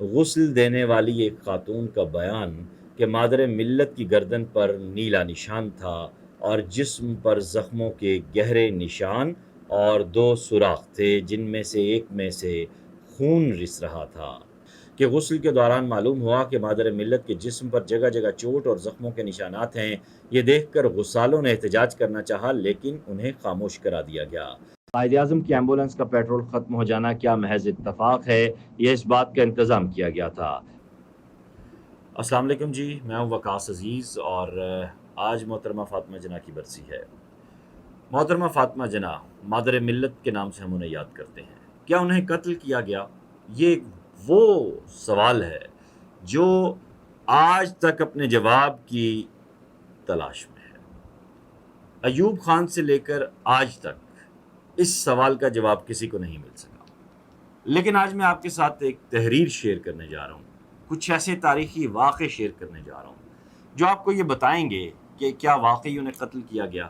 غسل دینے والی ایک خاتون کا بیان کہ مادر ملت کی گردن پر نیلا نشان تھا اور جسم پر زخموں کے گہرے نشان اور 2 سوراخ تھے جن میں سے ایک میں سے خون رس رہا تھا کہ غسل کے دوران معلوم ہوا کہ مادر ملت کے جسم پر جگہ جگہ چوٹ اور زخموں کے نشانات ہیں۔ یہ دیکھ کر غسالوں نے احتجاج کرنا چاہا لیکن انہیں خاموش کرا دیا گیا۔ قائد اعظم کی ایمبولینس کا پیٹرول ختم ہو جانا کیا محض اتفاق ہے؟ یہ اس بات کا انتظام کیا گیا تھا۔ السلام علیکم جی، میں ہوں وقاص عزیز اور آج محترمہ فاطمہ جناح کی برسی ہے۔ محترمہ فاطمہ جناح مادر ملت کے نام سے ہم انہیں یاد کرتے ہیں۔ کیا انہیں قتل کیا گیا؟ یہ وہ سوال ہے جو آج تک اپنے جواب کی تلاش میں ہے۔ ایوب خان سے لے کر آج تک اس سوال کا جواب کسی کو نہیں مل سکا، لیکن آج میں آپ کے ساتھ ایک تحریر شیئر کرنے جا رہا ہوں، کچھ ایسے تاریخی واقعے شیئر کرنے جا رہا ہوں جو آپ کو یہ بتائیں گے کہ کیا واقعی انہیں قتل کیا گیا۔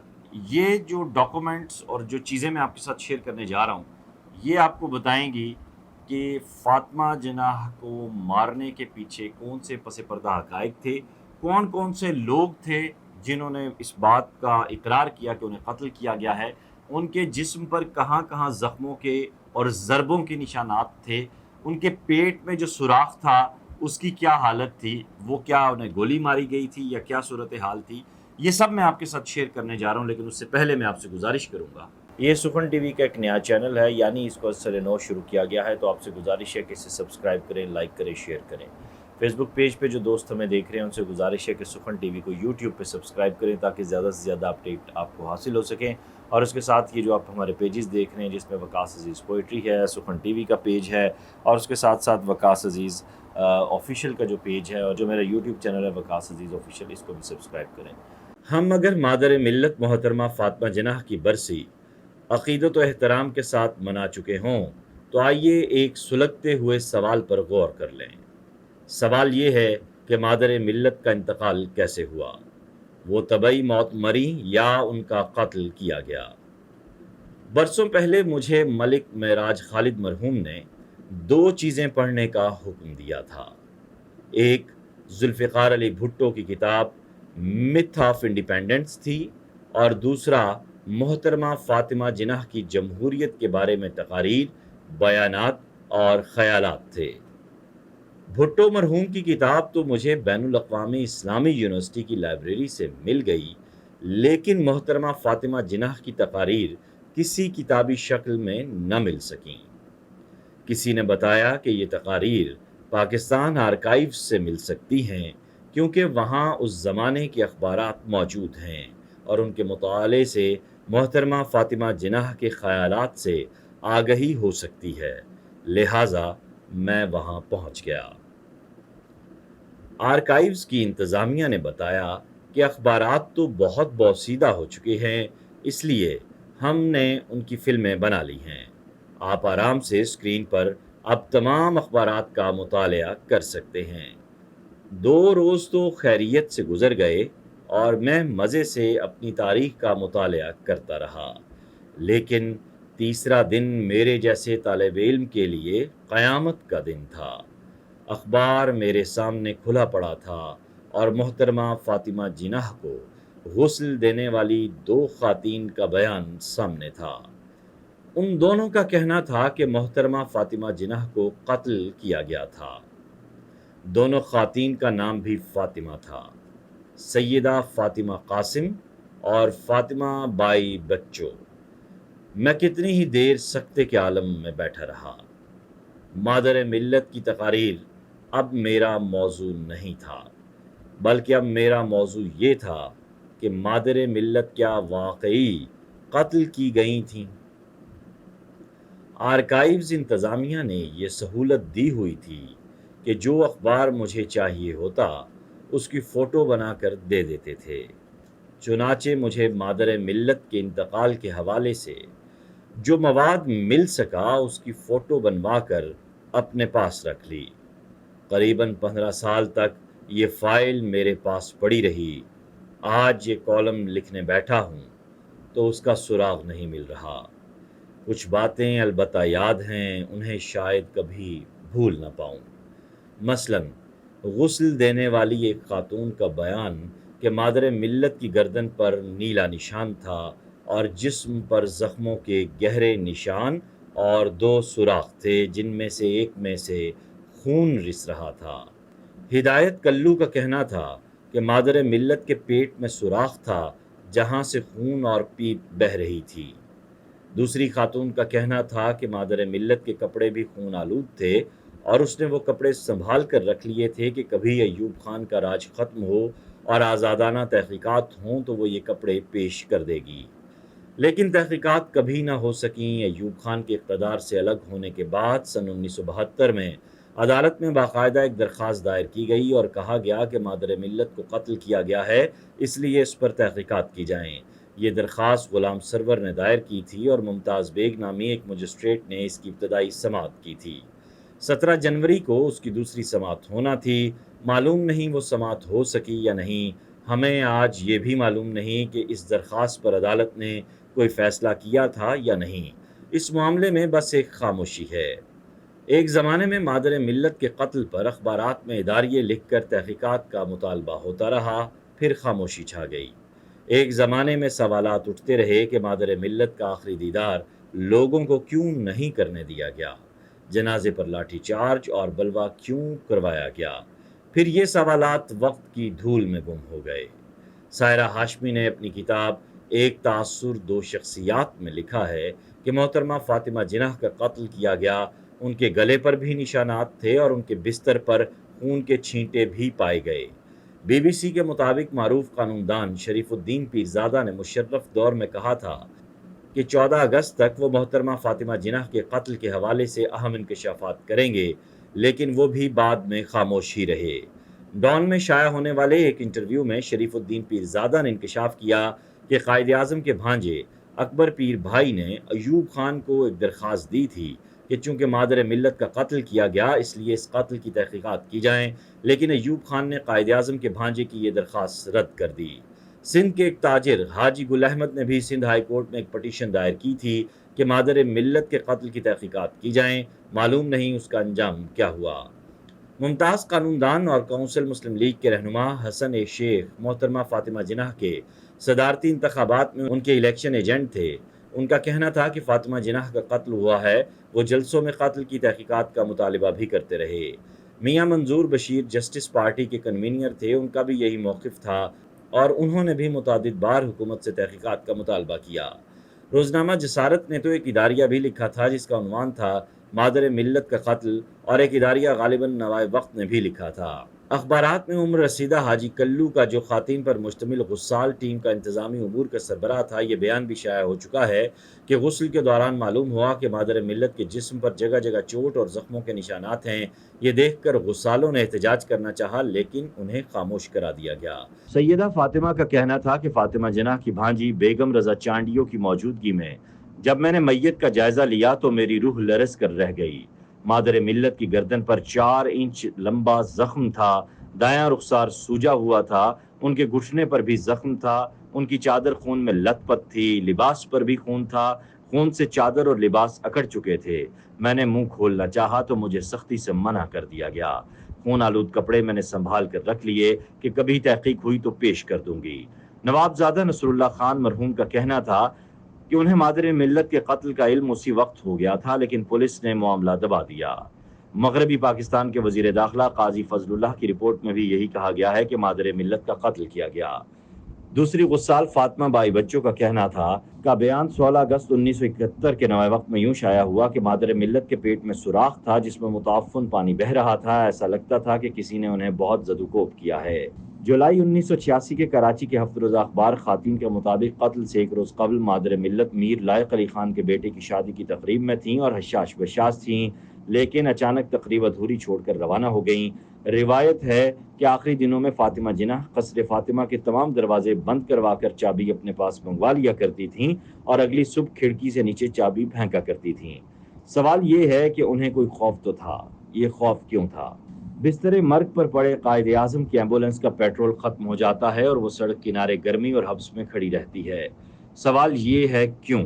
یہ جو ڈاکومنٹس اور جو چیزیں میں آپ کے ساتھ شیئر کرنے جا رہا ہوں یہ آپ کو بتائیں گی کہ فاطمہ جناح کو مارنے کے پیچھے کون سے پس پردہ حقائق تھے، کون کون سے لوگ تھے جنہوں نے اس بات کا اقرار کیا کہ انہیں قتل کیا گیا ہے، ان کے جسم پر کہاں کہاں زخموں کے اور ضربوں کے نشانات تھے، ان کے پیٹ میں جو سوراخ تھا اس کی کیا حالت تھی، وہ کیا انہیں گولی ماری گئی تھی یا کیا صورتحال تھی، یہ سب میں آپ کے ساتھ شیئر کرنے جا رہا ہوں۔ لیکن اس سے پہلے میں آپ سے گزارش کروں گا، یہ سخن ٹی وی کا ایک نیا چینل ہے، یعنی اس کو اثر نو شروع کیا گیا ہے، تو آپ سے گزارش ہے کہ اسے سبسکرائب کریں، لائک کریں، شیئر کریں۔ فیس بک پیج پہ جو دوست ہمیں دیکھ رہے ہیں ان سے گزارش ہے کہ سخن ٹی وی کو یوٹیوب پہ سبسکرائب کریں تاکہ زیادہ سے زیادہ اپڈیٹ آپ کو حاصل ہو سکیں، اور اس کے ساتھ یہ جو آپ ہمارے پیجز دیکھ رہے ہیں جس میں وقاص عزیز پوئٹری ہے، سخن ٹی وی کا پیج ہے، اور اس کے ساتھ ساتھ وقاص عزیز آفیشیل کا جو پیج ہے، اور جو میرا یوٹیوب چینل ہے وقاص عزیز آفیشیل، اس کو بھی سبسکرائب کریں۔ ہم اگر مادر ملت محترمہ فاطمہ جناح کی برسی عقیدت و احترام کے ساتھ منا چکے ہوں تو آئیے ایک سلگتے ہوئے سوال پر غور کر لیں۔ سوال یہ ہے کہ مادر ملت کا انتقال کیسے ہوا؟ وہ طبعی موت مری یا ان کا قتل کیا گیا؟ برسوں پہلے مجھے ملک معراج خالد مرحوم نے 2 چیزیں پڑھنے کا حکم دیا تھا۔ ایک ذوالفقار علی بھٹو کی کتاب متھ آف انڈیپینڈنس تھی، اور دوسرا محترمہ فاطمہ جناح کی جمہوریت کے بارے میں تقاریر، بیانات اور خیالات تھے۔ بھٹو مرحوم کی کتاب تو مجھے بین الاقوامی اسلامی یونیورسٹی کی لائبریری سے مل گئی، لیکن محترمہ فاطمہ جناح کی تقاریر کسی کتابی شکل میں نہ مل سکیں۔ کسی نے بتایا کہ یہ تقاریر پاکستان آرکائیوز سے مل سکتی ہیں کیونکہ وہاں اس زمانے کے اخبارات موجود ہیں، اور ان کے مطالعے سے محترمہ فاطمہ جناح کے خیالات سے آگہی ہو سکتی ہے، لہٰذا میں وہاں پہنچ گیا۔ آرکائیوز کی انتظامیہ نے بتایا کہ اخبارات تو بہت بوسیدہ ہو چکے ہیں، اس لیے ہم نے ان کی فلمیں بنا لی ہیں۔ آپ آرام سے اسکرین پر اب تمام اخبارات کا مطالعہ کر سکتے ہیں۔ 2 روز تو خیریت سے گزر گئے اور میں مزے سے اپنی تاریخ کا مطالعہ کرتا رہا، لیکن تیسرا دن میرے جیسے طالب علم کے لیے قیامت کا دن تھا۔ اخبار میرے سامنے کھلا پڑا تھا اور محترمہ فاطمہ جناح کو غسل دینے والی 2 خواتین کا بیان سامنے تھا۔ ان دونوں کا کہنا تھا کہ محترمہ فاطمہ جناح کو قتل کیا گیا تھا۔ دونوں خواتین کا نام بھی فاطمہ تھا، سیدہ فاطمہ قاسم اور فاطمہ بائی بچو۔ میں کتنی ہی دیر سکتے کے عالم میں بیٹھا رہا۔ مادر ملت کی تقاریر اب میرا موضوع نہیں تھا، بلکہ اب میرا موضوع یہ تھا کہ مادر ملت کیا واقعی قتل کی گئی تھیں؟ آرکائیوز انتظامیہ نے یہ سہولت دی ہوئی تھی کہ جو اخبار مجھے چاہیے ہوتا اس کی فوٹو بنا کر دے دیتے تھے۔ چنانچہ مجھے مادر ملت کے انتقال کے حوالے سے جو مواد مل سکا اس کی فوٹو بنوا کر اپنے پاس رکھ لی۔ قریباً 15 سال تک یہ فائل میرے پاس پڑی رہی۔ آج یہ کالم لکھنے بیٹھا ہوں تو اس کا سراغ نہیں مل رہا۔ کچھ باتیں البتہ یاد ہیں، انہیں شاید کبھی بھول نہ پاؤں۔ مثلاً غسل دینے والی ایک خاتون کا بیان کہ مادر ملت کی گردن پر نیلا نشان تھا اور جسم پر زخموں کے گہرے نشان اور 2 سوراخ تھے جن میں سے ایک میں سے خون رس رہا تھا۔ ہدایت کلو کا کہنا تھا کہ مادر ملت کے پیٹ میں سوراخ تھا جہاں سے خون اور پیپ بہہ رہی تھی۔ دوسری خاتون کا کہنا تھا کہ مادر ملت کے کپڑے بھی خون آلود تھے اور اس نے وہ کپڑے سنبھال کر رکھ لیے تھے کہ کبھی ایوب خان کا راج ختم ہو اور آزادانہ تحقیقات ہوں تو وہ یہ کپڑے پیش کر دے گی۔ لیکن تحقیقات کبھی نہ ہو سکیں۔ ایوب خان کے اقتدار سے الگ ہونے کے بعد سن 1972 میں عدالت میں باقاعدہ ایک درخواست دائر کی گئی اور کہا گیا کہ مادر ملت کو قتل کیا گیا ہے، اس لیے اس پر تحقیقات کی جائیں۔ یہ درخواست غلام سرور نے دائر کی تھی اور ممتاز بیگ نامی ایک مجسٹریٹ نے اس کی ابتدائی سماعت کی تھی۔ 17 جنوری کو اس کی دوسری سماعت ہونا تھی۔ معلوم نہیں وہ سماعت ہو سکی یا نہیں۔ ہمیں آج یہ بھی معلوم نہیں کہ اس درخواست پر عدالت نے کوئی فیصلہ کیا تھا یا نہیں۔ اس معاملے میں بس ایک خاموشی ہے۔ ایک زمانے میں مادر ملت کے قتل پر اخبارات میں اداریے لکھ کر تحقیقات کا مطالبہ ہوتا رہا، پھر خاموشی چھا گئی۔ ایک زمانے میں سوالات اٹھتے رہے کہ مادر ملت کا آخری دیدار لوگوں کو کیوں نہیں کرنے دیا گیا، جنازے پر لاٹھی چارج اور بلوا کیوں کروایا گیا۔ پھر یہ سوالات وقت کی دھول میں گم ہو گئے۔ سائرہ ہاشمی نے اپنی کتاب ایک تاثر دو شخصیات میں لکھا ہے کہ محترمہ فاطمہ جناح کا قتل کیا گیا، ان کے گلے پر بھی نشانات تھے اور ان کے بستر پر خون کے چھینٹے بھی پائے گئے۔ بی بی سی کے مطابق معروف قانون دان شریف الدین پیرزادہ نے مشرف دور میں کہا تھا کہ 14 اگست تک وہ محترمہ فاطمہ جناح کے قتل کے حوالے سے اہم انکشافات کریں گے، لیکن وہ بھی بعد میں خاموش ہی رہے۔ ڈان میں شائع ہونے والے ایک انٹرویو میں شریف الدین پیرزادہ نے انکشاف کیا کہ قائد اعظم کے بھانجے اکبر پیر بھائی نے ایوب خان کو ایک درخواست دی تھی کہ چونکہ مادر ملت کا قتل کیا گیا اس لیے اس قتل کی تحقیقات کی جائیں، لیکن ایوب خان نے قائد اعظم کے بھانجے کی یہ درخواست رد کر دی۔ سندھ کے ایک تاجر حاجی گل احمد نے بھی سندھ ہائی کورٹ میں ایک پٹیشن دائر کی تھی کہ مادر ملت کے قتل کی تحقیقات کی جائیں، معلوم نہیں اس کا انجام کیا ہوا۔ ممتاز قانون دان اور کونسل مسلم لیگ کے رہنما حسن اے شیخ محترمہ فاطمہ جناح کے صدارتی انتخابات میں ان کے الیکشن ایجنٹ تھے۔ ان کا کہنا تھا کہ فاطمہ جناح کا قتل ہوا ہے۔ وہ جلسوں میں قتل کی تحقیقات کا مطالبہ بھی کرتے رہے۔ میاں منظور بشیر جسٹس پارٹی کے کنوینر تھے، ان کا بھی یہی موقف تھا اور انہوں نے بھی متعدد بار حکومت سے تحقیقات کا مطالبہ کیا۔ روزنامہ جسارت نے تو ایک اداریہ بھی لکھا تھا جس کا عنوان تھا مادر ملت کا قتل، اور ایک اداریہ غالباً نوائے وقت نے بھی لکھا تھا۔ اخبارات میں عمر رسیدہ حاجی کلو کا جو خواتین پر مشتمل غسال ٹیم کا انتظامی امور کا سربراہ تھا، یہ بیان بھی شائع ہو چکا ہے کہ غسل کے دوران معلوم ہوا کہ مادر ملت کے جسم پر جگہ جگہ چوٹ اور زخموں کے نشانات ہیں۔ یہ دیکھ کر غسالوں نے احتجاج کرنا چاہا لیکن انہیں خاموش کرا دیا گیا۔ سیدہ فاطمہ کا کہنا تھا کہ فاطمہ جناح کی بھانجی بیگم رضا چانڈیو کی موجودگی میں جب میں نے میت کا جائزہ لیا تو میری روح لرز کر رہ گئی۔ مادر ملت کی گردن پر 4 انچ لمبا زخم تھا، دایاں رخسار سوجا ہوا تھا، ان کے گھٹنے پر بھی زخم تھا، ان کی چادر خون میں لت پت تھی، لباس پر بھی خون تھا، خون سے چادر اور لباس اکڑ چکے تھے۔ میں نے منہ کھولنا چاہا تو مجھے سختی سے منع کر دیا گیا۔ خون آلود کپڑے میں نے سنبھال کر رکھ لیے کہ کبھی تحقیق ہوئی تو پیش کر دوں گی۔ نواب زادہ نصر اللہ خان مرحوم کا کہنا تھا کہ انہیں مادر ملت کے قتل کا علم اسی وقت ہو گیا تھا لیکن پولیس نے معاملہ دبا دیا۔ مغربی پاکستان کے وزیر داخلہ قاضی فضل اللہ کی رپورٹ میں بھی یہی کہا گیا ہے کہ مادر ملت کا قتل کیا گیا۔ دوسری غسال فاطمہ بائی بچوں کا کہنا تھا کا بیان 16 اگست 1971 کے نوائے وقت میں یوں شائع ہوا کہ مادر ملت کے پیٹ میں سوراخ تھا جس میں متعفن پانی بہہ رہا تھا، ایسا لگتا تھا کہ کسی نے انہیں بہت زدوکوب کیا ہے۔ جولائی 1986 کے کراچی کے ہفت روزہ اخبار خواتین کے مطابق قتل سے ایک روز قبل مادر ملت میر لائق علی خان کے بیٹے کی شادی کی تقریب میں تھیں اور حشاش بشاش تھیں، لیکن اچانک تقریب ادھوری چھوڑ کر روانہ ہو گئیں۔ روایت ہے کہ آخری دنوں میں فاطمہ جناح قصر فاطمہ کے تمام دروازے بند کروا کر چابی اپنے پاس منگوا لیا کرتی تھیں اور اگلی صبح کھڑکی سے نیچے چابی پھینکا کرتی تھیں۔ سوال یہ ہے کہ انہیں کوئی خوف تو تھا، یہ خوف کیوں تھا؟ بستر مرگ پر پڑے قائد اعظم کی ایمبولینس کا پیٹرول ختم ہو جاتا ہے اور وہ سڑک کنارے گرمی اور حبس میں کھڑی رہتی ہے۔ سوال یہ ہے کیوں؟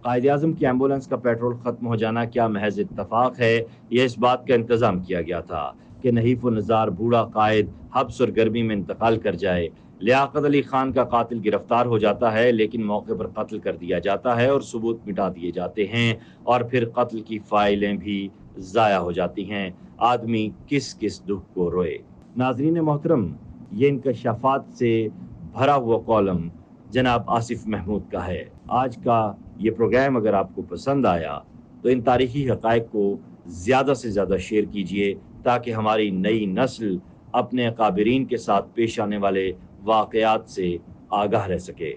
قائد اعظم کی ایمبولینس کا پیٹرول ختم ہو جانا کیا محض اتفاق ہے یا اس بات کا انتظام کیا گیا تھا؟ کہ نحیف و نزار بوڑھا قائد حبس اور گرمی میں انتقال کر جائے۔ لیاقت علی خان کا قاتل گرفتار ہو جاتا ہے لیکن موقع پر قتل کر دیا جاتا ہے اور ثبوت مٹا دیے جاتے ہیں، اور پھر قتل کی فائلیں بھی ضائع ہو جاتی ہیں۔ آدمی کس کس دکھ کو روئے۔ ناظرین محترم، یہ انکشافات سے بھرا ہوا کالم جناب آصف محمود کا ہے۔ آج کا یہ پروگرام اگر آپ کو پسند آیا تو ان تاریخی حقائق کو زیادہ سے زیادہ شیئر کیجیے تاکہ ہماری نئی نسل اپنے اکابرین کے ساتھ پیش آنے والے واقعات سے آگاہ رہ سکے۔